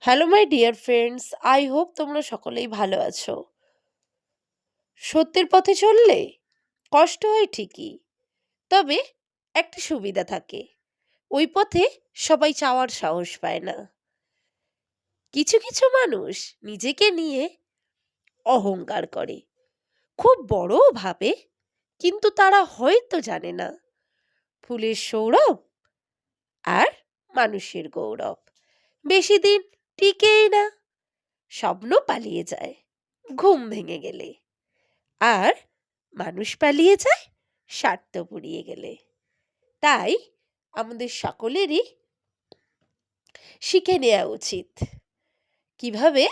Hello my dear friends, I hope তোমরা সকলেই ভালো আছো। সত্যের পথে চললে কষ্ট হয় ঠিকই, তবে একটা সুবিধা থাকে, ওই পথে সবাই চাওয়ার সাহস পায় না। কিছু কিছু মানুষ নিজেকে নিয়ে অহংকার করে, খুব বড়ও ভাবে, কিন্তু তারা হয়তো জানে না ফুলের সৌরভ আর মানুষের গৌরব বেশি দিন টিকেই না। স্বপ্ন পালিয়ে যায় ঘুম ভেঙে গেলে, আর মানুষ পালিয়ে যায় স্বার্থ ফুরিয়ে গেলে। তাই আমাদের সকলেরই শিখে নেওয়া উচিত কিভাবে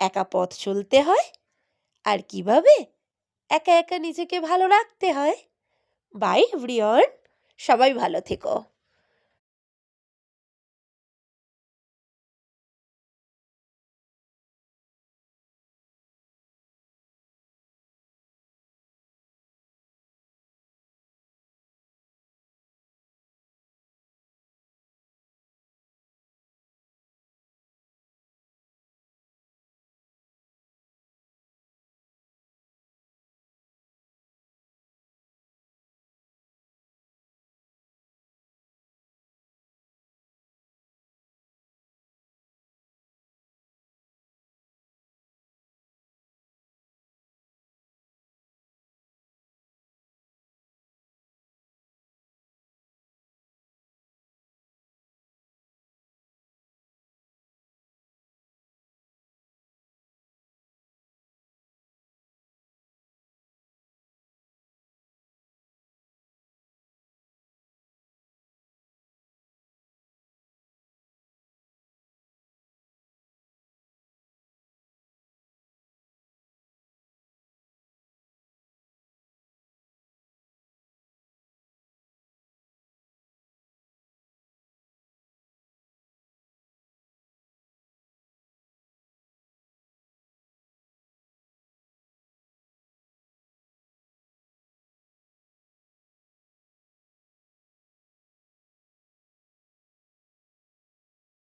একা পথ চলতে হয় আর কিভাবে একা একা নিজেকে ভালো রাখতে হয়। বাই এভরিওয়ান, সবাই ভালো থেকো।